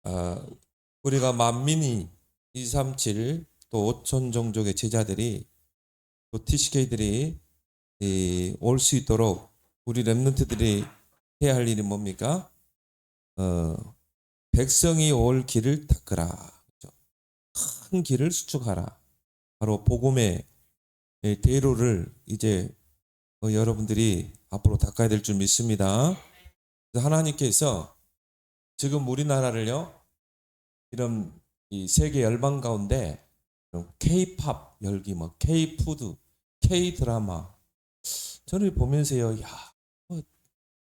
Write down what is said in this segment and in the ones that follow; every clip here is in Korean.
아, 우리가 만민이 237 또 5천 종족의 제자들이 또 TCK들이 올 수 있도록 우리 렘넌트들이 해야 할 일이 뭡니까? 백성이 올 길을 닦으라. 그렇죠? 큰 길을 수축하라. 바로 복음의 대로를 이제 여러분들이 앞으로 닦아야 될 줄 믿습니다. 그래서 하나님께서 지금 우리나라를요, 이런 이 세계 열방 가운데 K-팝 열기, 뭐 K-푸드, K-드라마, 저를 보면서요, 야,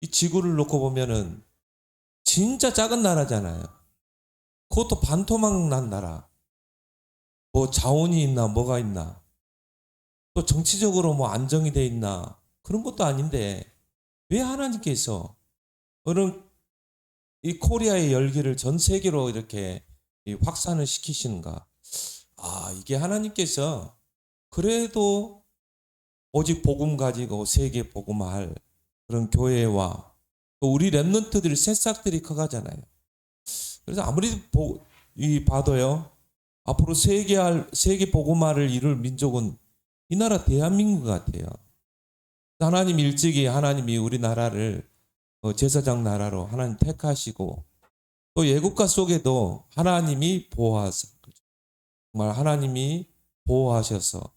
이 지구를 놓고 보면은 진짜 작은 나라잖아요. 그것도 반토막 난 나라. 뭐 자원이 있나, 뭐가 있나, 또 정치적으로 뭐 안정이 돼 있나, 그런 것도 아닌데 왜 하나님께서 그런 이 코리아의 열기를 전 세계로 이렇게 확산을 시키시는가? 아, 이게 하나님께서 그래도 오직 복음 가지고 세계 복음할 그런 교회와 또 우리 렘넌트들이 새싹들이 커가잖아요. 그래서 아무리 봐도요, 앞으로 세계 복음화를 이룰 민족은 이 나라 대한민국 같아요. 하나님 일찍이 하나님이 우리나라를 제사장 나라로 하나님 택하시고 또 예국가 속에도 하나님이 보호하셔서, 정말 하나님이 보호하셔서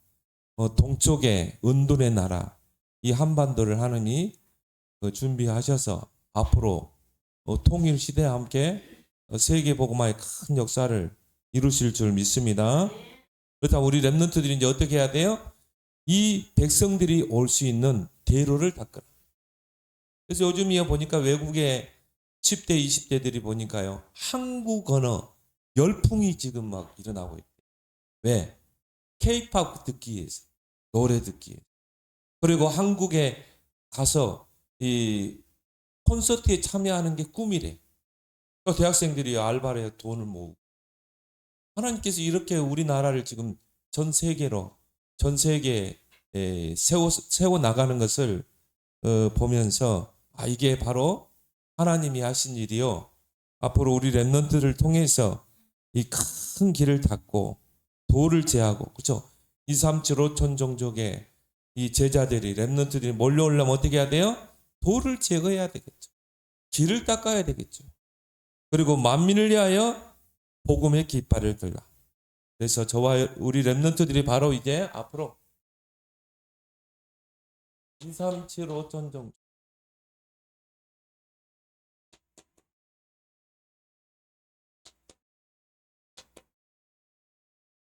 동쪽의 은둔의 나라 이 한반도를 하느니 준비하셔서 앞으로 통일 시대와 함께 세계 복음화의 큰 역사를 이루실 줄 믿습니다. 그렇다면 우리 렘넌트들이 이제 어떻게 해야 돼요? 이 백성들이 올 수 있는 대로를 닦으라. 그래서 요즘이야 보니까 외국의 10대, 20대들이 보니까요, 한국 언어 열풍이 지금 막 일어나고 있대요. 왜? K-팝 듣기 위해서, 노래 듣기 위해서. 그리고 한국에 가서 이 콘서트에 참여하는 게 꿈이래. 또 대학생들이 알바를 해서 돈을 모으고. 하나님께서 이렇게 우리나라를 지금 전 세계로, 전 세계에 세워 나가는 것을 보면서, 아, 이게 바로 하나님이 하신 일이요, 앞으로 우리 렘넌트를 통해서 이 큰 길을 닫고 돌을 제하고, 그렇죠? 237 5천 종족의 이 제자들이, 렘넌트들이 몰려오려면 어떻게 해야 돼요? 돌을 제거해야 되겠죠. 길을 닦아야 되겠죠. 그리고 만민을 위하여 복음의 깃발을 들라. 그래서 저와 우리 렘넌트들이 바로 이제 앞으로 237 5천 종족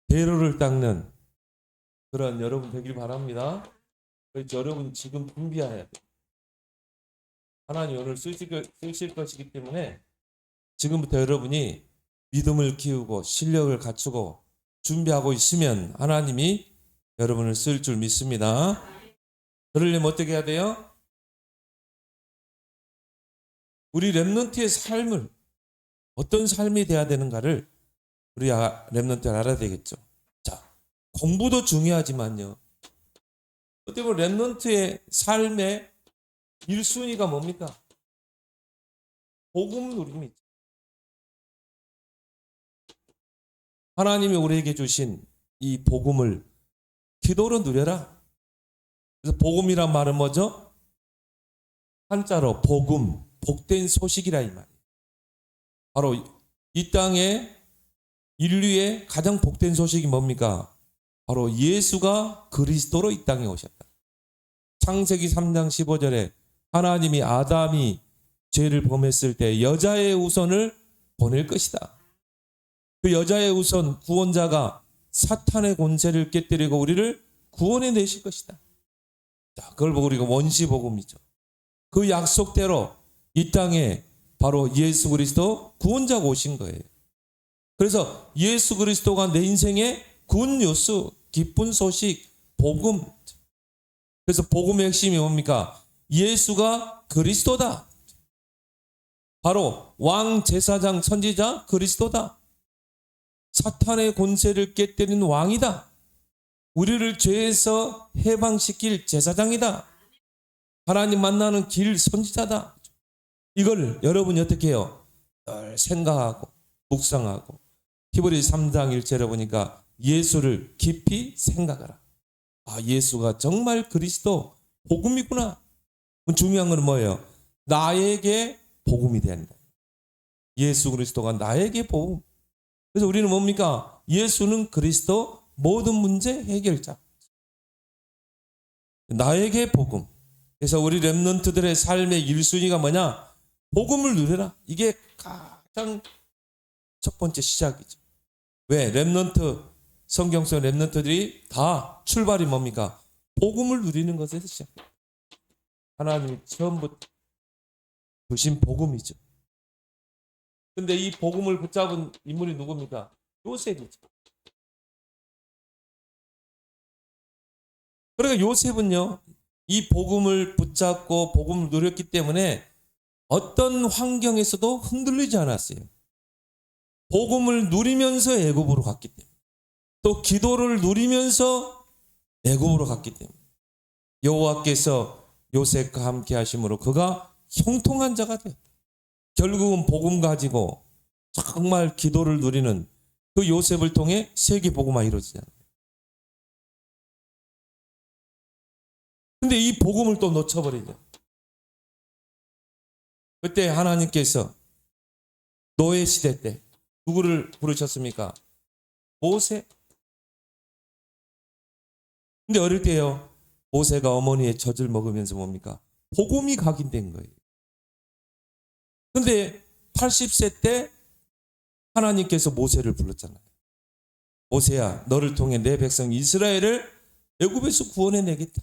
대로를 닦는 그런 여러분 되길 바랍니다. 그래서 여러분 지금 준비해야 돼요. 하나님 오늘 쓰실 것이기 때문에 지금부터 여러분이 믿음을 키우고 실력을 갖추고 준비하고 있으면 하나님이 여러분을 쓸 줄 믿습니다. 그러려면 어떻게 해야 돼요? 우리 렘넌트의 삶을, 어떤 삶이 돼야 되는가를 우리 렘넌트가 알아야 되겠죠. 자, 공부도 중요하지만요, 어떻게 보면 렘넌트의 삶의 1순위가 뭡니까? 복음 누림이죠. 하나님이 우리에게 주신 이 복음을 기도로 누려라. 그래서 복음이란 말은 뭐죠? 한자로 복음, 복된 소식이라 이 말이에요. 바로 이 땅에 인류의 가장 복된 소식이 뭡니까? 바로 예수가 그리스도로 이 땅에 오셨다. 창세기 3장 15절에 하나님이 아담이 죄를 범했을 때 여자의 우선을 보낼 것이다. 그 여자의 우선 구원자가 사탄의 권세를 깨뜨리고 우리를 구원해 내실 것이다. 자, 그걸 보고 우리가 원시복음이죠. 그 약속대로 이 땅에 바로 예수 그리스도 구원자가 오신 거예요. 그래서 예수 그리스도가 내 인생의 굿뉴스, 기쁜 소식, 복음. 그래서 복음의 핵심이 뭡니까? 예수가 그리스도다. 바로 왕, 제사장, 선지자 그리스도다. 사탄의 권세를 깨뜨리는 왕이다. 우리를 죄에서 해방시킬 제사장이다. 하나님 만나는 길 선지자다. 이걸 여러분이 어떻게 해요? 늘 생각하고 묵상하고 히브리서 3장 1절에 보니까 예수를 깊이 생각하라. 아, 예수가 정말 그리스도 복음이구나. 중요한 건 뭐예요? 나에게 복음이 된다. 예수 그리스도가 나에게 복음. 그래서 우리는 뭡니까? 예수는 그리스도 모든 문제 해결자. 나에게 복음. 그래서 우리 렘넌트들의 삶의 1순위가 뭐냐? 복음을 누려라. 이게 가장 첫 번째 시작이죠. 왜? 렘넌트, 성경 속 렘넌트들이 다 출발이 뭡니까? 복음을 누리는 것에서 시작해요. 하나님이 처음부터 주신 복음이죠. 근데 이 복음을 붙잡은 인물이 누굽니까? 요셉이죠. 그러니까 요셉은요, 이 복음을 붙잡고 복음을 누렸기 때문에 어떤 환경에서도 흔들리지 않았어요. 복음을 누리면서 애굽으로 갔기 때문에, 또 기도를 누리면서 애굽으로 갔기 때문에 여호와께서 요셉과 함께 하심으로 그가 형통한 자가 되었다. 결국은 복음 가지고 정말 기도를 누리는 그 요셉을 통해 세계 복음화 이루어지잖아요. 근데 이 복음을 또 놓쳐버리죠. 그때 하나님께서 노예 시대 때 누구를 부르셨습니까? 모세. 근데 어릴 때요, 모세가 어머니의 젖을 먹으면서 뭡니까? 복음이 각인된 거예요. 근데 80세 때 하나님께서 모세를 불렀잖아요. 모세야, 너를 통해 내 백성 이스라엘을 애굽에서 구원해 내겠다.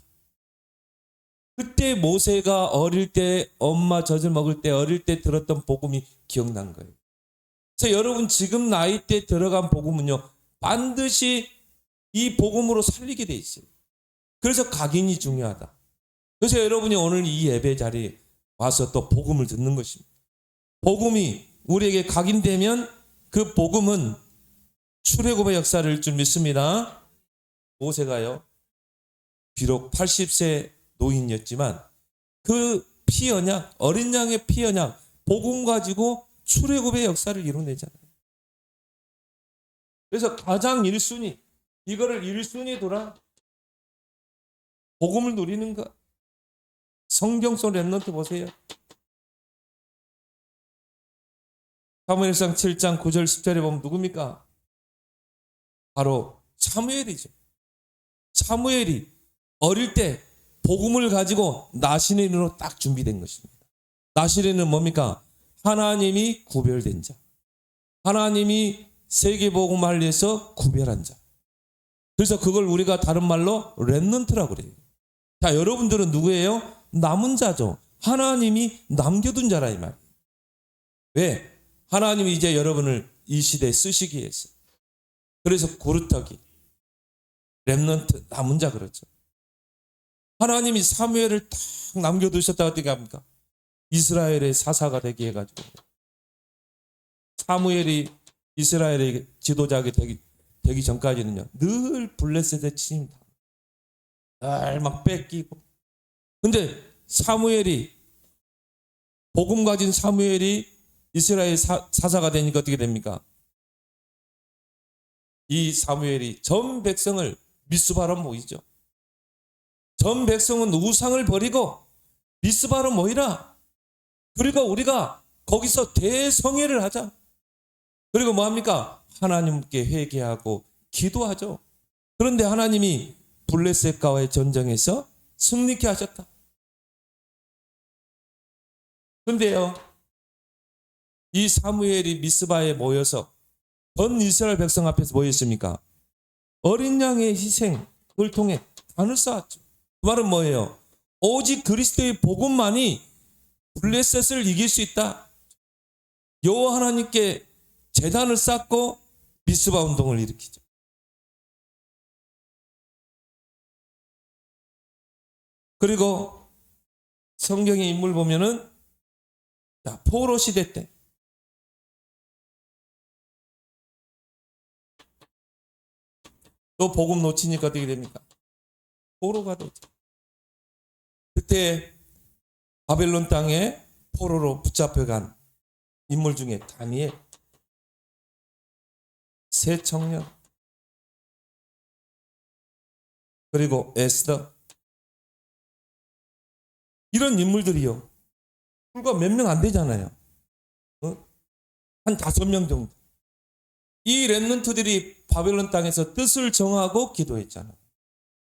그때 모세가 어릴 때 엄마 젖을 먹을 때 어릴 때 들었던 복음이 기억난 거예요. 그래서 여러분 지금 나이 때 들어간 복음은요, 반드시 이 복음으로 살리게 돼 있어요. 그래서 각인이 중요하다. 그래서 여러분이 오늘 이 예배 자리에 와서 또 복음을 듣는 것입니다. 복음이 우리에게 각인되면 그 복음은 출애굽의 역사를 일 줄 믿습니다. 모세가요, 비록 80세 노인이었지만 그 피 언약, 어린 양의 피 언약, 복음 가지고 출애굽의 역사를 이뤄내잖아요. 그래서 가장 1순위, 이거를 1순위에 둬라. 복음을 누리는 것. 성경 속 렘넌트 보세요. 사무엘상 7장 9절 10절에 보면 누굽니까? 바로 사무엘이죠. 사무엘이 어릴 때 복음을 가지고 나시린으로 딱 준비된 것입니다. 나시린은 뭡니까? 하나님이 구별된 자. 하나님이 세계복음을 위해서 구별한 자. 그래서 그걸 우리가 다른 말로 렘넌트라고 그래요. 자, 여러분들은 누구예요? 남은 자죠. 하나님이 남겨둔 자라 이 말이에요. 왜? 하나님이 이제 여러분을 이 시대에 쓰시기 위해서. 그래서 고르터기, 렘넌트, 남은 자 그렇죠. 하나님이 사무엘을 딱 남겨두셨다고 어떻게 합니까? 이스라엘의 사사가 되게 해가지고. 사무엘이 이스라엘의 지도자가 되기 전까지는요, 늘 블레셋의 침입니다. 늘 막 뺏기고. 근데 사무엘이, 복음 가진 사무엘이 이스라엘 사사가 되니까 어떻게 됩니까? 이 사무엘이 전 백성을 미스바로 모이죠. 전 백성은 우상을 버리고 미스바로 모이라. 그리고 우리가 거기서 대성회를 하자. 그리고 뭐합니까? 하나님께 회개하고 기도하죠. 그런데 하나님이 블레셋과의 전쟁에서 승리케 하셨다. 그런데요, 이 사무엘이 미스바에 모여서 전 이스라엘 백성 앞에서 뭐 했습니까? 어린 양의 희생을 통해 단을 쌓았죠. 그 말은 뭐예요? 오직 그리스도의 복음만이 블레셋을 이길 수 있다. 여호와 하나님께 제단을 쌓고 미스바 운동을 일으키죠. 그리고 성경의 인물 보면은 포로 시대 때 또 복음 놓치니까 어떻게 됩니까? 포로가 되죠. 그때 바벨론 땅에 포로로 붙잡혀간 인물 중에 다니엘. 새 청년, 그리고 에스더, 이런 인물들이요. 불과 몇 명 안 되잖아요. 한 5명 정도. 이 렘넌트들이 바벨론 땅에서 뜻을 정하고 기도했잖아요.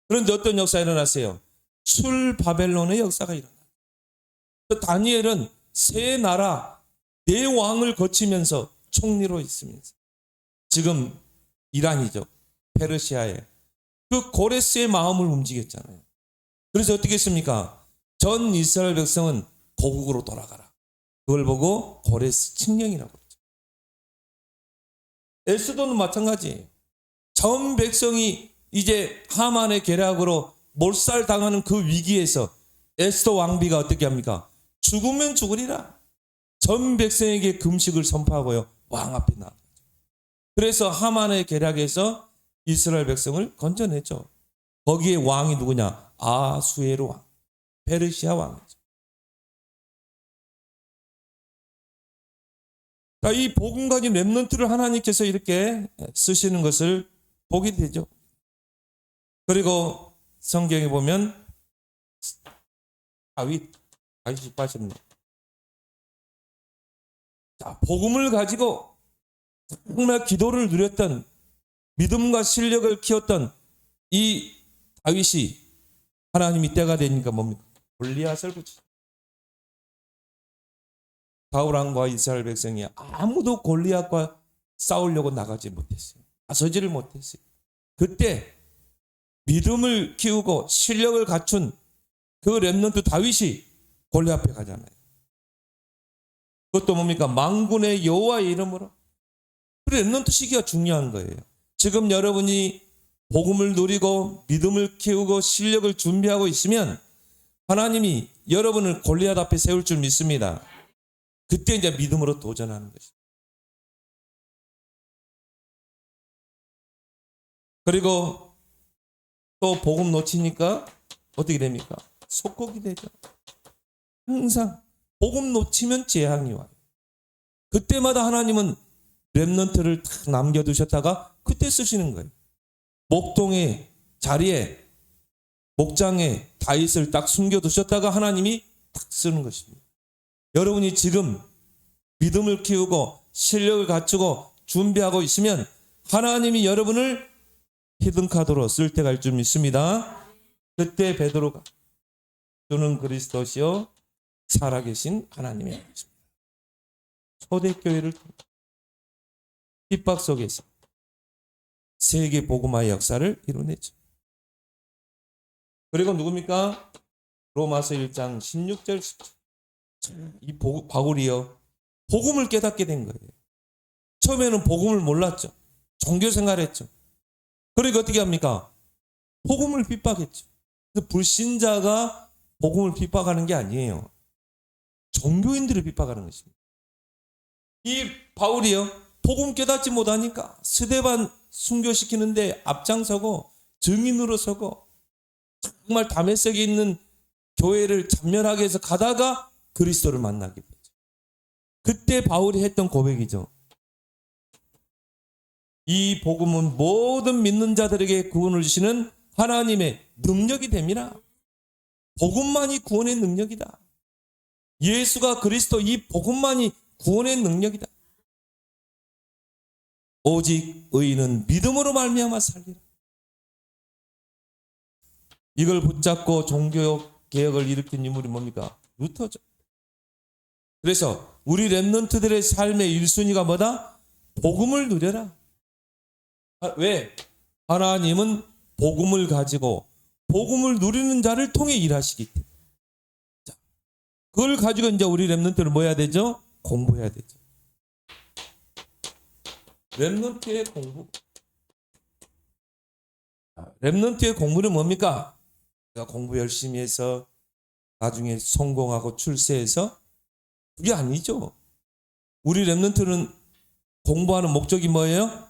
그런데 어떤 역사가 일어났어요? 출 바벨론의 역사가 일어났어요. 다니엘은 세 나라, 네 왕을 거치면서 총리로 있으면서 지금 이란이죠. 페르시아에 그 고레스의 마음을 움직였잖아요. 그래서 어떻게 했습니까? 전 이스라엘 백성은 고국으로 돌아가라. 그걸 보고 고레스 칙령이라고 그러죠. 에스더는 마찬가지예요. 전 백성이 이제 하만의 계략으로 몰살당하는 그 위기에서 에스더 왕비가 어떻게 합니까? 죽으면 죽으리라. 전 백성에게 금식을 선포하고요. 왕 앞에 나아가죠. 그래서 하만의 계략에서 이스라엘 백성을 건져내죠. 거기에 왕이 누구냐? 아수에로 왕, 페르시아 왕이죠. 이 복음 가진 렘넌트를 하나님께서 이렇게 쓰시는 것을 보게 되죠. 그리고 성경에 보면 다윗이 빠졌네. 자, 복음을 가지고 정말 기도를 누렸던, 믿음과 실력을 키웠던 이 다윗이 하나님이 때가 되니까 뭡니까? 골리앗을 붙이죠. 사울 왕과 이스라엘 백성이 아무도 골리앗과 싸우려고 나가지 못했어요. 나서지를 못했어요. 그때 믿음을 키우고 실력을 갖춘 그 렘넌트 다윗이 골리앗 앞에 가잖아요. 그것도 뭡니까? 만군의 여호와의 이름으로. 그 렘넌트 시기가 중요한 거예요. 지금 여러분이 복음을 누리고 믿음을 키우고 실력을 준비하고 있으면 하나님이 여러분을 골리앗 앞에 세울 줄 믿습니다. 그때 이제 믿음으로 도전하는 것이죠. 그리고 또 복음 놓치니까 어떻게 됩니까? 속곡이 되죠. 항상 복음 놓치면 재앙이 와요. 그때마다 하나님은 렘넌트를 딱 남겨두셨다가 그때 쓰시는 거예요. 목동의 자리에, 목장에 다윗을 딱 숨겨두셨다가 하나님이 딱 쓰는 것입니다. 여러분이 지금 믿음을 키우고 실력을 갖추고 준비하고 있으면 하나님이 여러분을 히든카드로 쓸 때가 갈 줄 믿습니다. 그때 베드로가 주는 그리스도시요 살아계신 하나님의 아버지입니다. 초대교회를 통해 핍박 속에서 세계 복음화의 역사를 이루어냈죠. 그리고 누굽니까? 로마서 1장 16절 17절. 이 바울이요 복음을 깨닫게 된 거예요. 처음에는 복음을 몰랐죠. 종교 생활했죠. 그러니까 어떻게 합니까? 복음을 핍박했죠. 불신자가 복음을 핍박하는 게 아니에요. 종교인들을 핍박하는 것입니다. 이 바울이요 복음 깨닫지 못하니까 스데반 순교시키는데 앞장서고 증인으로 서고 정말 다메섹에 있는 교회를 잔멸하게 해서 가다가 그리스도를 만나게 되죠. 그때 바울이 했던 고백이죠. 이 복음은 모든 믿는 자들에게 구원을 주시는 하나님의 능력이 됨이라. 복음만이 구원의 능력이다. 예수가 그리스도 이 복음만이 구원의 능력이다. 오직 의인은 믿음으로 말미암아 살리라. 이걸 붙잡고 종교 개혁을 일으킨 인물이 뭡니까? 루터죠. 그래서 우리 렘넌트들의 삶의 1순위가 뭐다? 복음을 누려라. 왜? 하나님은 복음을 가지고 복음을 누리는 자를 통해 일하시기 때문에. 자, 그걸 가지고 이제 우리 렘넌트를 뭐 해야 되죠? 공부해야 되죠. 렘넌트의 공부. 렘넌트의 공부는 뭡니까? 내가 공부 열심히 해서 나중에 성공하고 출세해서 그게 아니죠. 우리 렘넌트는 공부하는 목적이 뭐예요?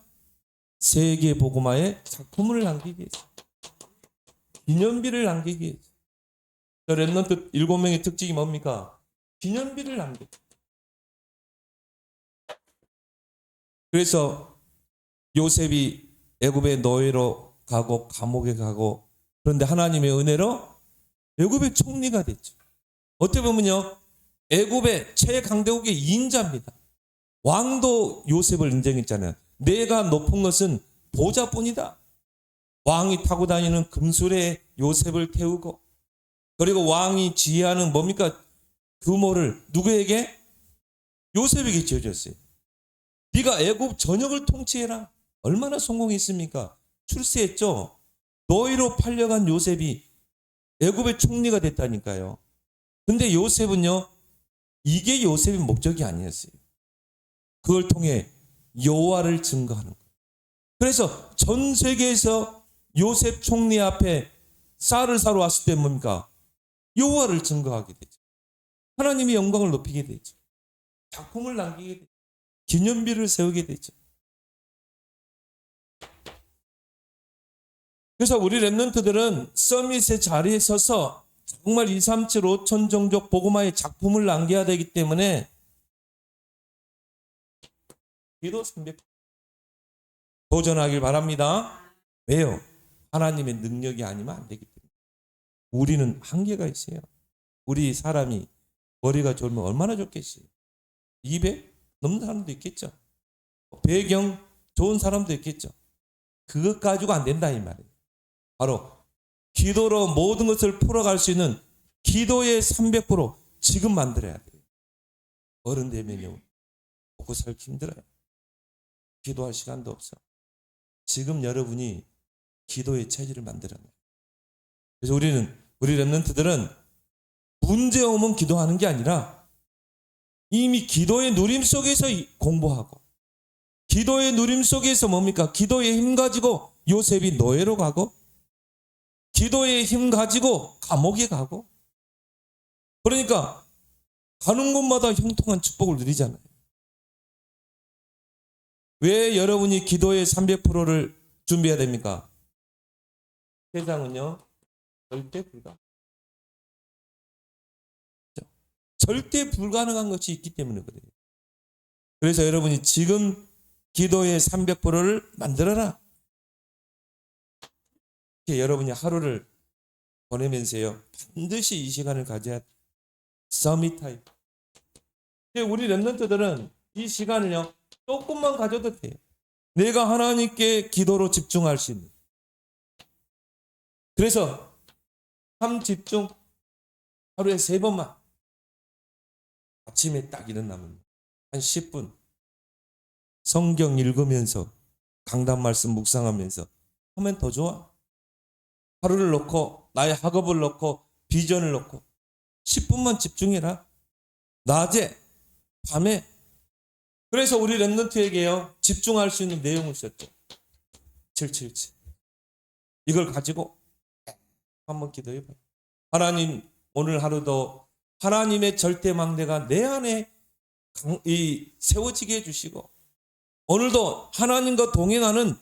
세계 복음화에 작품을 남기기 위해서. 기념비를 남기기 위해서. 렘넌트 7명의 특징이 뭡니까? 기념비를 남기기. 그래서 요셉이 애굽의 노예로 가고 감옥에 가고, 그런데 하나님의 은혜로 애굽의 총리가 됐죠. 어떻게 보면요, 애굽의 최강대국의 2인자입니다. 왕도 요셉을 인정했잖아요. 내가 높은 것은 보좌뿐이다. 왕이 타고 다니는 금술에 요셉을 태우고, 그리고 왕이 지휘하는 뭡니까? 규모를 누구에게? 요셉에게 지어줬어요. 네가 애굽 전역을 통치해라. 얼마나 성공했습니까? 출세했죠. 노예로 팔려간 요셉이 애굽의 총리가 됐다니까요. 근데 요셉은요, 이게 요셉의 목적이 아니었어요. 그걸 통해 여호와를 증거하는 거예요. 그래서 전 세계에서 요셉 총리 앞에 쌀을 사러 왔을 때 뭡니까? 여호와를 증거하게 되죠. 하나님의 영광을 높이게 되죠. 작품을 남기게 되죠. 기념비를 세우게 되죠. 그래서 우리 렘넌트들은 서밋의 자리에 서서 정말 237 5천 종족 복음화의 작품을 남겨야 되기 때문에 기도 300 도전하길 바랍니다. 왜요? 하나님의 능력이 아니면 안 되기 때문에. 우리는 한계가 있어요. 우리 사람이 머리가 좋으면 얼마나 좋겠어요. 200 넘는 사람도 있겠죠. 배경 좋은 사람도 있겠죠. 그것 가지고 안 된다 이 말이에요. 바로 기도로 모든 것을 풀어갈 수 있는 기도의 300% 지금 만들어야 돼요. 어른 되면요, 먹고 살기 힘들어요. 기도할 시간도 없어. 지금 여러분이 기도의 체질을 만들어내요. 그래서 우리 렘넌트들은 문제 오면 기도하는 게 아니라 이미 기도의 누림 속에서 공부하고, 기도의 누림 속에서 뭡니까? 기도의 힘 가지고 요셉이 노예로 가고, 기도의 힘 가지고 감옥에 가고, 그러니까 가는 곳마다 형통한 축복을 누리잖아요. 왜 여러분이 기도의 300%를 준비해야 됩니까? 세상은요, 절대 불가능. 절대 불가능한 것이 있기 때문에 그래요. 그래서 여러분이 지금 기도의 300%를 만들어라. 여러분이 하루를 보내면서요, 반드시 이 시간을 가져야 돼. 서밋 타임. 우리 렘넌트들은 이 시간을요, 조금만 가져도 돼요. 내가 하나님께 기도로 집중할 수 있는. 그래서 집중 하루에 3번만. 아침에 딱 일어나면 한 10분 성경 읽으면서 강단 말씀 묵상하면서 하면 더 좋아. 하루를 놓고 나의 학업을 놓고 비전을 놓고 10분만 집중해라. 낮에 밤에. 그래서 우리 렘넌트에게요, 집중할 수 있는 내용을 썼죠. 777. 이걸 가지고 한번 기도해봐요. 하나님, 오늘 하루도 하나님의 절대망대가 내 안에 세워지게 해주시고, 오늘도 하나님과 동행하는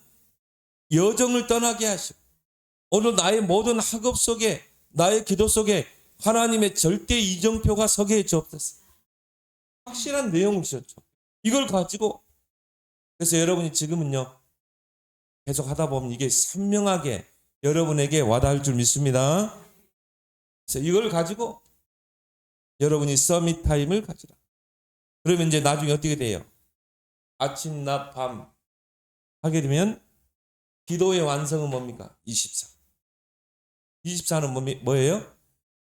여정을 떠나게 하시고, 오늘 나의 모든 학업 속에, 나의 기도 속에 하나님의 절대 이정표가 서게 해 주옵소서. 확실한 내용을 주셨죠. 이걸 가지고, 그래서 여러분이 지금은요, 계속 하다 보면 이게 선명하게 여러분에게 와닿을 줄 믿습니다. 그래서 이걸 가지고 여러분이 서밋 타임을 가지라. 그러면 이제 나중에 어떻게 돼요? 아침, 낮, 밤 하게 되면 기도의 완성은 뭡니까? 24. 24는 뭐예요?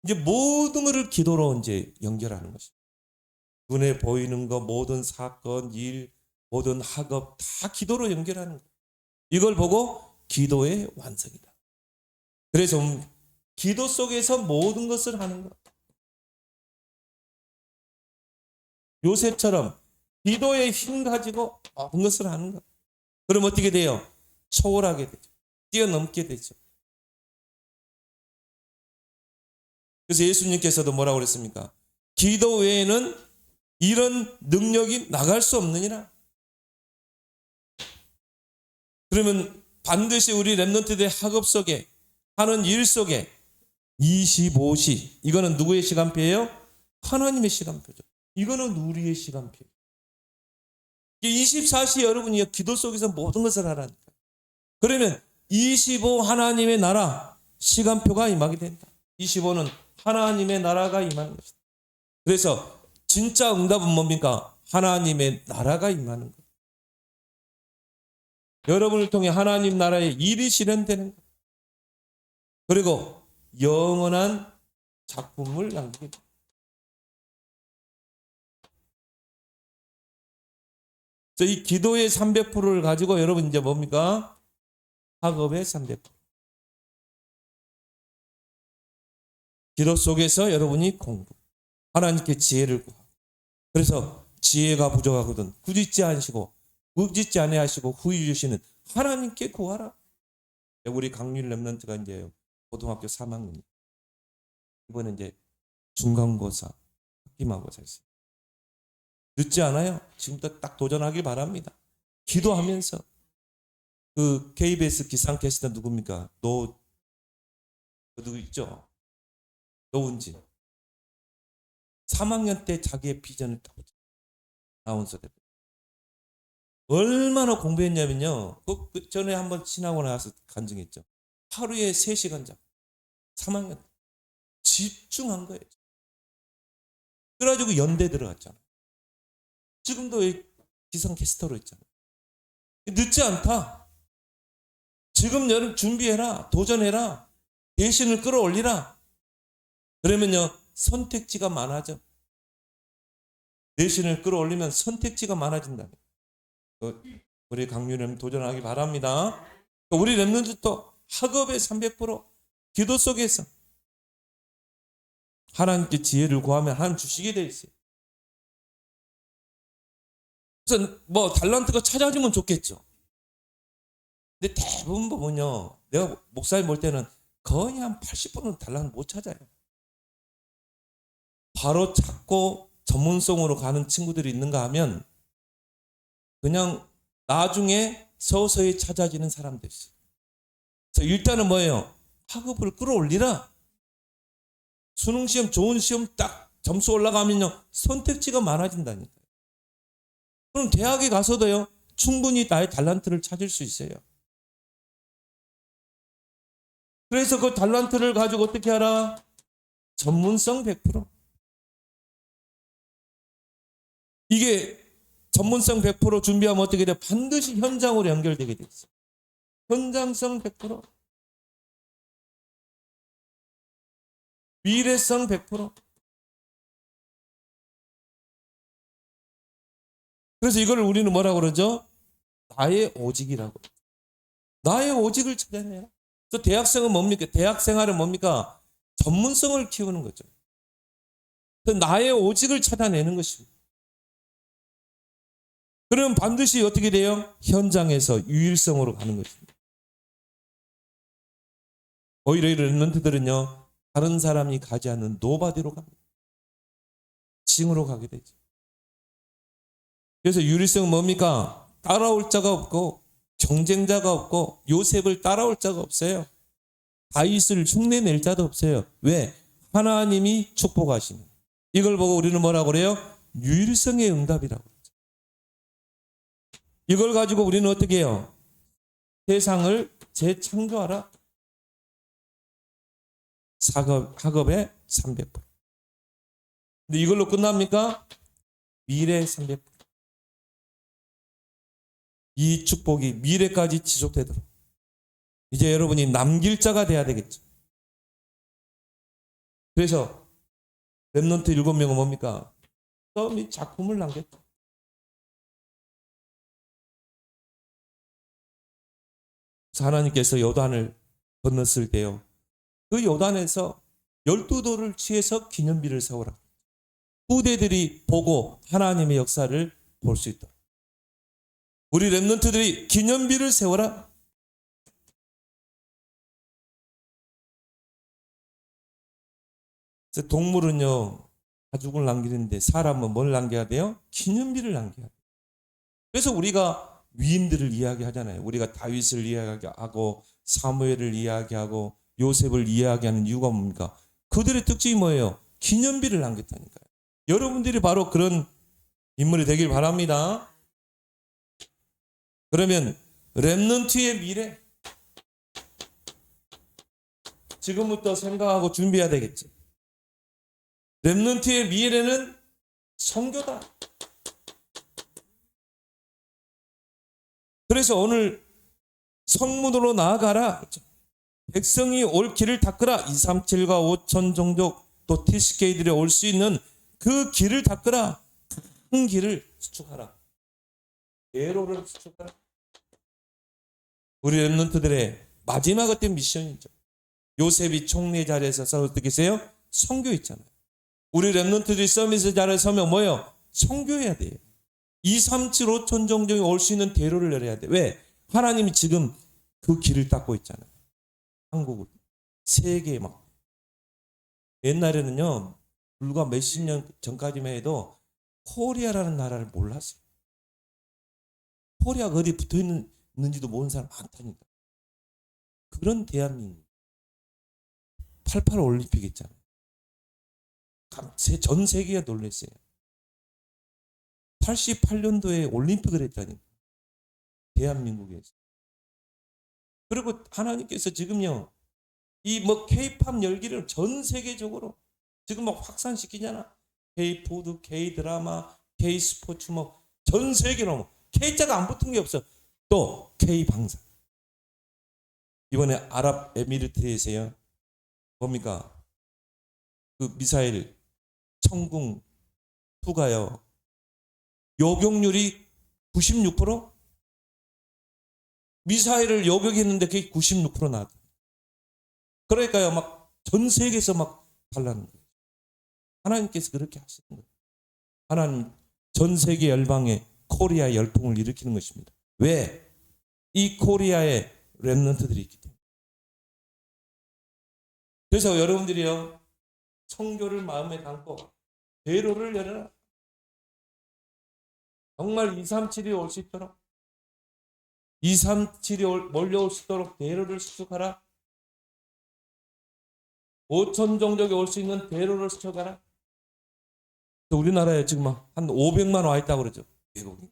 이제 모든 것을 기도로 이제 연결하는 것입니다. 눈에 보이는 것, 모든 사건, 일, 모든 학업 다 기도로 연결하는 것. 이걸 보고 기도의 완성이다. 그래서 기도 속에서 모든 것을 하는 것. 요셉처럼 기도의 힘 가지고 모든 것을 하는 것. 그럼 어떻게 돼요? 초월하게 되죠. 뛰어넘게 되죠. 그래서 예수님께서도 뭐라고 그랬습니까? 기도 외에는 이런 능력이 나갈 수 없느니라. 그러면 반드시 우리 렘넌트들의 학업 속에, 하는 일 속에 25시, 이거는 누구의 시간표예요? 하나님의 시간표죠. 이거는 우리의 시간표. 24시 여러분이 기도 속에서 모든 것을 하라니까. 그러면 25 하나님의 나라 시간표가 임하게 된다. 25는 하나님의 나라가 임하는 것이다. 그래서 진짜 응답은 뭡니까? 하나님의 나라가 임하는 것. 여러분을 통해 하나님 나라의 일이 실현되는 것. 그리고 영원한 작품을 남기게 됩니다. 이 기도의 300%를 가지고 여러분 이제 뭡니까? 학업의 300%. 기도 속에서 여러분이 공부. 하나님께 지혜를 구하고. 그래서 지혜가 부족하거든 꾸짖지 않으시고 꾸짖지 아니하시고 후히 주시는 하나님께 구하라. 우리 강률 렘넌트가 이제 고등학교 3학년. 이번에 이제 중간고사, 학기말고사 있어요. 늦지 않아요. 지금부터 딱 도전하길 바랍니다. 기도하면서. 그 KBS 기상캐스터 누굽니까? 누구 있죠? 노은지. 3학년 때 자기의 비전을 딱 아나운서 대표. 얼마나 공부했냐면요. 그 전에 한번 지나고 나서 간증했죠. 하루에 3시간 자고 3학년 때 집중한 거예요. 그래가지고 연대 들어갔잖아요. 지금도 기상캐스터로 있잖아요. 늦지 않다. 지금 여러분 준비해라. 도전해라. 대신을 끌어올리라. 그러면요 선택지가 많아져. 내신을 끌어올리면 선택지가 많아진다. 우리 강률은 도전하기 바랍니다. 우리 렘넌트도 학업의 300% 기도 속에서 하나님께 지혜를 구하면 하나님 주시게 돼 있어요. 그래서 뭐 달란트가 찾아지면 좋겠죠. 근데 대부분 보면요, 내가 목사님 볼 때는 거의 한 80%는 달란트 못 찾아요. 바로 찾고 전문성으로 가는 친구들이 있는가 하면 그냥 나중에 서서히 찾아지는 사람들 있어요. 그래서 일단은 뭐예요? 학업을 끌어올리라. 수능시험 좋은 시험 딱 점수 올라가면요 선택지가 많아진다니까요. 그럼 대학에 가서도요 충분히 나의 달란트를 찾을 수 있어요. 그래서 그 달란트를 가지고 어떻게 하라? 전문성 100%. 이게 전문성 100% 준비하면 어떻게 돼? 반드시 현장으로 연결되게 돼 있어요. 현장성 100%. 미래성 100%. 그래서 이걸 우리는 뭐라고 그러죠? 나의 오직이라고. 나의 오직을 찾아내라. 또 대학생은 뭡니까? 대학생활은 뭡니까? 전문성을 키우는 거죠. 나의 오직을 찾아내는 것입니다. 그럼 반드시 어떻게 돼요? 현장에서 유일성으로 가는 것입니다. 오히려 이런 렘넌트들은요 다른 사람이 가지 않는 노바디로 갑니다. 징으로 가게 되죠. 그래서 유일성은 뭡니까? 따라올 자가 없고 경쟁자가 없고 요셉을 따라올 자가 없어요. 다윗을 흉내낼 자도 없어요. 왜? 하나님이 축복하시는. 이걸 보고 우리는 뭐라고 그래요? 유일성의 응답이라고. 이걸 가지고 우리는 어떻게 해요? 세상을 재창조하라. 학업의 300%. 근데 이걸로 끝납니까? 미래 300%. 이 축복이 미래까지 지속되도록 이제 여러분이 남길 자가 돼야 되겠죠. 그래서 렘넌트 7명은 뭡니까? 이 작품을 남겼다. 하나님께서 요단을 건넜을 때요. 그 요단에서 12돌을 취해서 기념비를 세우라. 후대들이 보고 하나님의 역사를 볼 수 있도록. 우리 렘넌트들이 기념비를 세워라. 동물은요 가죽을 남기는데 사람은 뭘 남겨야 돼요? 기념비를 남겨야 돼요. 그래서 우리가 위인들을 이야기하잖아요. 우리가 다윗을 이야기하고 사무엘을 이야기하고 요셉을 이야기하는 이유가 뭡니까? 그들의 특징이 뭐예요? 기념비를 남겼다니까요. 여러분들이 바로 그런 인물이 되길 바랍니다. 그러면 렘넌트의 미래 지금부터 생각하고 준비해야 되겠죠. 렘넌트의 미래는 선교다. 그래서 오늘 성문으로 나아가라. 백성이 올 길을 닦으라. 237과 5천 종족 또 TCK들이 올 수 있는 그 길을 닦으라. 큰 길을 수축하라. 대로를 수축하라. 우리 렘넌트들의 마지막 어떤 미션이죠. 요셉이 총리 자리에서 서서 어떻게 했어요? 선교했잖아요. 우리 렘넌트들이 서밋 자리에 서면 뭐예요? 선교해야 돼요. 237, 5천 종족이 올 수 있는 대로를 열어야 돼. 왜? 하나님이 지금 그 길을 닦고 있잖아요. 한국을. 세계에 막. 옛날에는요, 불과 몇십 년 전까지만 해도 코리아라는 나라를 몰랐어요. 코리아가 어디 붙어 있는지도 모르는 사람 많다니까. 그런 대한민국. 88 올림픽 했잖아요. 전 세계가 놀랐어요. 88년도에 올림픽을 했다니까. 대한민국에서. 그리고 하나님께서 지금요, 이 K-팝 열기를 전 세계적으로 지금 막 확산시키잖아. K-푸드, K-드라마, K-스포츠 전 세계로 K자가 안 붙은 게 없어. 또 K-방사. 이번에 아랍에미리트에서요. 뭡니까? 그 미사일 천궁 2가요. 요격률이 96%? 미사일을 요격했는데 그게 96% 나왔다. 그러니까요, 막 전 세계에서 막 달라는 거예요. 하나님께서 그렇게 하시는 거예요. 하나님 전 세계 열방에 코리아 열풍을 일으키는 것입니다. 왜? 이 코리아에 렘넌트들이 있기 때문에. 그래서 여러분들이요, 성교를 마음에 담고 대로를 열어라. 정말 237이 올 수 있도록 237이 몰려올 수 있도록 대로를 수축하라. 5천 종족이 올 수 있는 대로를 수축하라. 우리나라에 지금 한 500만 와 있다고 그러죠. 외국인.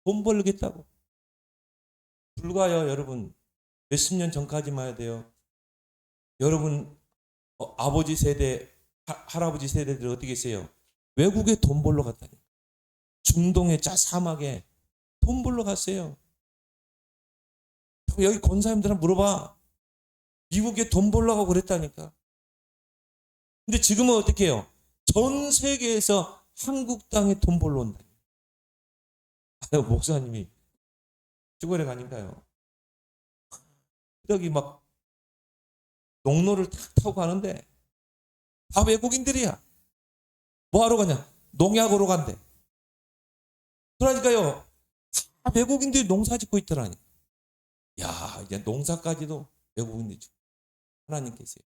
돈 벌겠다고. 불과요, 여러분. 몇십 년 전까지만 해야 돼요. 여러분 아버지 세대, 할아버지 세대들 어떻게 했어요? 외국에 돈 벌러 갔다니. 중동의 사막에 돈 벌러 갔어요. 여기 권사님들한테 물어봐. 미국에 돈 벌려고 그랬다니까. 근데 지금은 어떻게 해요? 전 세계에서 한국 땅에 돈 벌러 온다. 목사님이 시골에 가니까요. 여기 막 농로를 탁 타고 가는데 다 외국인들이야. 뭐 하러 가냐? 농약으로 간대. 그러니까요, 다 외국인들이 농사 짓고 있더라니. 야, 이제 농사까지도 외국인들이 짓고. 하나님께서요.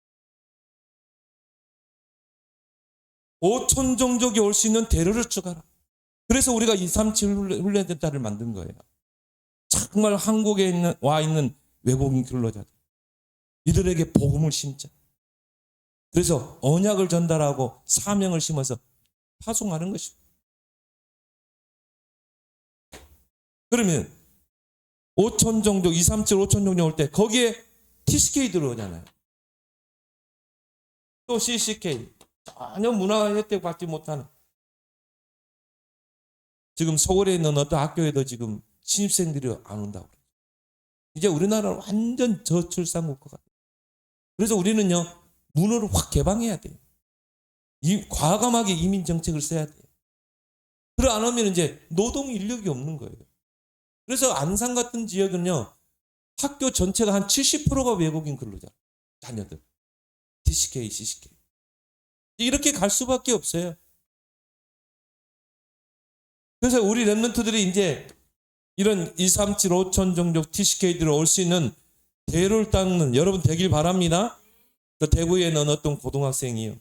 5천 종족이 올 수 있는 대로를 추가라. 그래서 우리가 237 훈련대를 만든 거예요. 정말 한국에 와 있는 외국인 근로자들. 이들에게 복음을 심자. 그래서 언약을 전달하고 사명을 심어서 파송하는 것입니다. 그러면 5천 종족, 237, 5천 종족 올 때 거기에 TCK 들어오잖아요. 또 CCK. 전혀 문화 혜택 받지 못하는. 지금 서울에 있는 어떤 학교에도 지금 신입생들이 안 온다고. 이제 우리나라는 완전 저출산국가 같아요. 그래서 우리는요, 문호를 확 개방해야 돼요. 과감하게 이민 정책을 써야 돼요. 그러 안 하면 이제 노동 인력이 없는 거예요. 그래서 안산 같은 지역은요, 학교 전체가 한 70%가 외국인 근로자, 자녀들. TCK, CCK. 이렇게 갈 수밖에 없어요. 그래서 우리 렘넌트들이 이제 이런 237, 5천 종족 TCK들을 올 수 있는 대로를 닦는 여러분 되길 바랍니다. 그 대구에 있는 어떤 고등학생이요.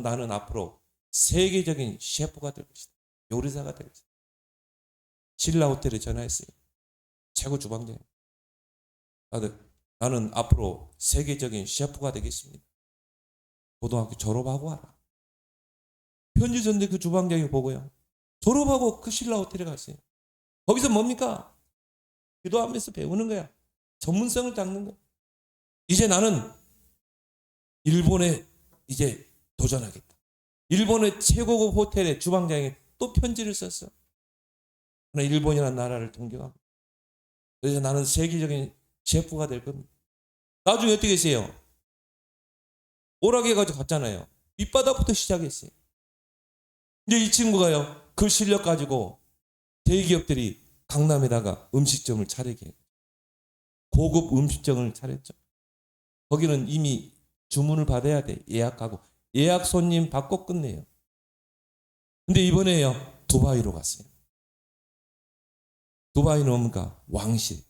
나는 앞으로 세계적인 셰프가 될 것이다. 요리사가 될 것이다. 신라 호텔에 전화했어요. 최고 주방장. 나는 앞으로 세계적인 셰프가 되겠습니다. 고등학교 졸업하고 와라. 편지 전데 그 주방장이 보고요. 졸업하고 그 신라 호텔에 갔어요. 거기서 뭡니까? 기도하면서 배우는 거야. 전문성을 잡는 거야. 이제 나는 일본에 이제 도전하겠다. 일본의 최고급 호텔의 주방장에게 또 편지를 썼어. 나는 일본이라는 나라를 동경하고. 그래서 나는 세계적인 셰프가 될 겁니다. 나중에 어떻게 했어요? 오락해가지고 갔잖아요. 밑바닥부터 시작했어요. 이제 이 친구가요, 그 실력 가지고 대기업들이 강남에다가 음식점을 차리게, 고급 음식점을 차렸죠. 거기는 이미 주문을 받아야 돼. 예약하고. 예약 손님 받고 끝내요. 근데 이번에요, 두바이로 갔어요. 두바이는 뭡니까? 왕실.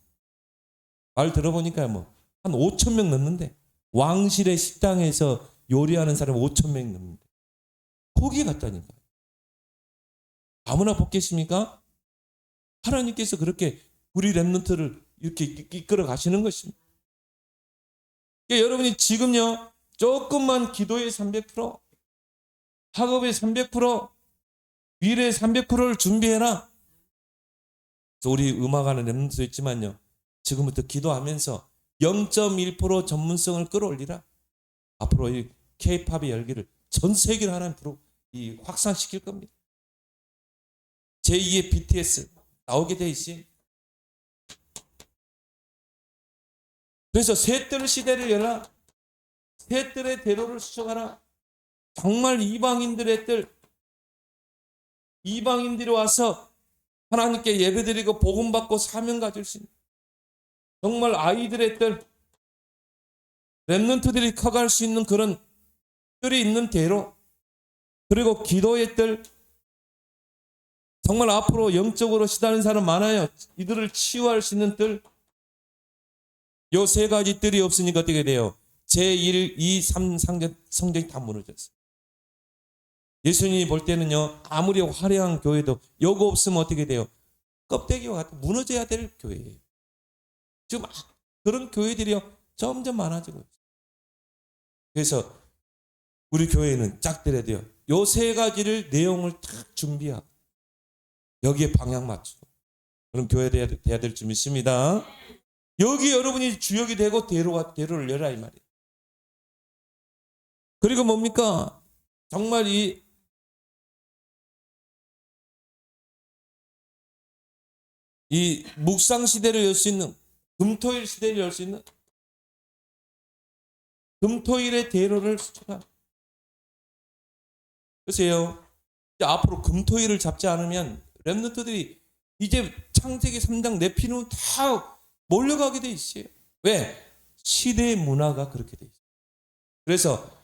말 들어보니까 뭐 한 5천 명 넘는데, 왕실의 식당에서 요리하는 사람 5천 명 넘는데, 거기 갔다니까. 아무나 뽑겠습니까? 하나님께서 그렇게 우리 랩런트를 이렇게 이끌어 가시는 것입니다. 그러니까 여러분이 지금요, 조금만 기도의 300%, 학업의 300%, 미래의 300%를 준비해라. 그래서 우리 음악하는 랩런트도 있지만요, 지금부터 기도하면서 0.1% 전문성을 끌어올리라. 앞으로 이 K-팝의 열기를 전 세계로 하나님 확산시킬 겁니다. 제2의 BTS 나오게 돼 있어요. 그래서 셋들 시대를 열라. 셋들의 대로를 수정하라. 정말 이방인들의 뜰, 이방인들이 와서 하나님께 예배드리고 복음받고 사명 가질 수 있는, 정말 아이들의 뜰, 렘넌트들이 커갈 수 있는 그런 뜰이 있는 대로, 그리고 기도의 뜰, 정말 앞으로 영적으로 시달리는 사람 많아요. 이들을 치유할 수 있는 뜰. 요 세 가지 뜰이 없으니까 어떻게 돼요? 제1, 2, 3 성경이 다 무너졌어요. 예수님이 볼 때는요, 아무리 화려한 교회도 요거 없으면 어떻게 돼요? 껍데기와 같이 무너져야 될 교회예요. 지금 그런 교회들이요, 점점 많아지고 있어요. 그래서 우리 교회는 짝들에도요, 요 세 가지를 내용을 딱 준비하고 여기에 방향 맞추고 그런 교회 돼야 될 줄 믿습니다. 여기 여러분이 주역이 되고 대로를 열라 이 말이에요. 그리고 뭡니까? 정말 이 묵상 시대를 열 수 있는, 금토일 시대를 열 수 있는, 금토일의 대로를 수축한. 글쎄요, 앞으로 금토일을 잡지 않으면 렘넌트들이 이제 창세기 3장 내피는 다 몰려가게 돼 있어요. 왜? 시대의 문화가 그렇게 돼 있어요. 그래서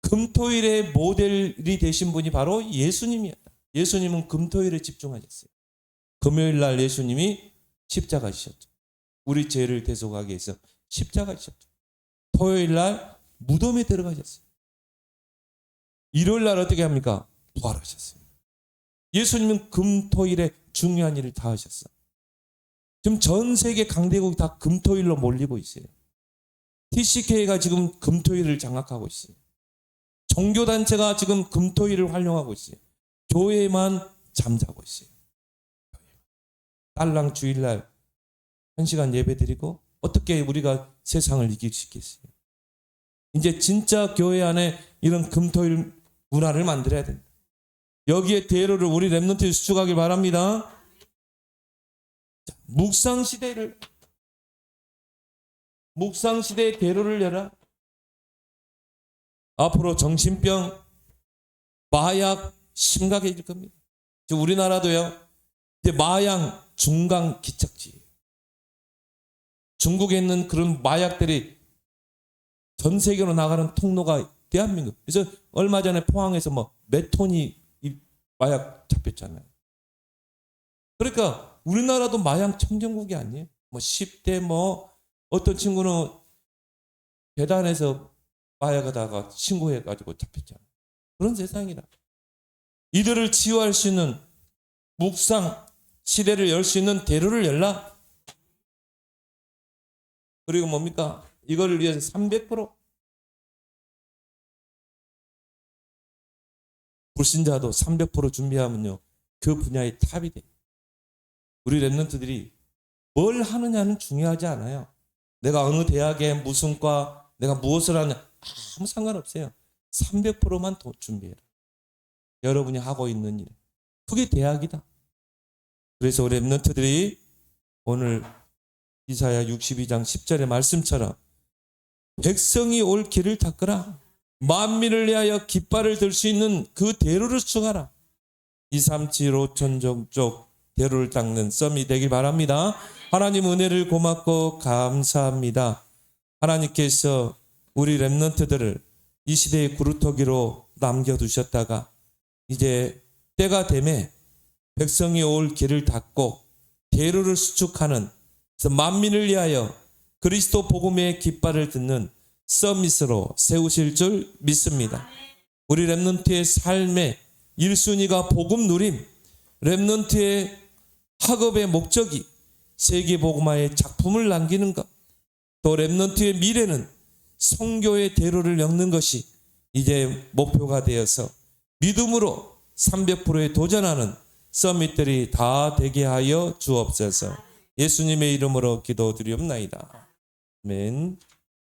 금토일의 모델이 되신 분이 바로 예수님이었다. 예수님은 금토일에 집중하셨어요. 금요일 날 예수님이 십자가 지셨죠. 우리 죄를 대속하기 위해서 십자가 지셨죠. 토요일 날 무덤에 들어가셨어요. 일요일 날 어떻게 합니까? 부활하셨어요. 예수님은 금토일에 중요한 일을 다 하셨어요. 지금 전 세계 강대국이 다 금토일로 몰리고 있어요. TCK가 지금 금토일을 장악하고 있어요. 종교단체가 지금 금토일을 활용하고 있어요. 교회만 잠자고 있어요. 딸랑 주일날 1시간 예배 드리고 어떻게 우리가 세상을 이길 수 있겠어요? 이제 진짜 교회 안에 이런 금토일 문화를 만들어야 된다. 여기에 대로를 우리 렘넌트에 수축하길 바랍니다. 묵상시대의 대로를 열어. 앞으로 정신병, 마약 심각해질 겁니다. 지금 우리나라도요, 이제 마약 중간 기착지예요. 중국에 있는 그런 마약들이 전 세계로 나가는 통로가 대한민국. 그래서 얼마 전에 포항에서 몇 톤이 마약 잡혔잖아요. 그러니까 우리나라도 마약 청정국이 아니에요. 10대 어떤 친구는 계단에서 마약하다가 신고해가지고 잡혔잖아요. 그런 세상이라. 이들을 치유할 수 있는 묵상 시대를 열 수 있는 대로를 열라. 그리고 뭡니까? 이거를 위해서 300% 불신자도 300% 준비하면요, 그 분야의 탑이 돼. 우리 랩런트들이 뭘 하느냐는 중요하지 않아요. 내가 어느 대학에 무슨 과, 내가 무엇을 하냐 아무 상관없어요. 300%만 준비해라. 여러분이 하고 있는 일. 그게 대학이다. 그래서 우리 랩런트들이 오늘 이사야 62장 10절의 말씀처럼 백성이 올 길을 닦으라. 만민을 위하여 깃발을 들 수 있는 그 대로를 수축하라. 2, 3, 7, 5천 종족 대로를 닦는 썸이 되길 바랍니다. 하나님 은혜를 고맙고 감사합니다. 하나님께서 우리 랩런트들을 이 시대의 구루터기로 남겨두셨다가 이제 때가 되매 백성이 올 길을 닦고 대로를 수축하는, 그래서 만민을 위하여 그리스도 복음의 깃발을 듣는 서밋으로 세우실 줄 믿습니다. 우리 랩런트의 삶의 1순위가 복음 누림, 랩런트의 학업의 목적이 세계 복음화의 작품을 남기는 것, 또 랩런트의 미래는 선교의 대로를 엮는 것이 이제 목표가 되어서 믿음으로 300%에 도전하는 서밋들이 다 되게 하여 주옵소서. 예수님의 이름으로 기도드리옵나이다. 아멘.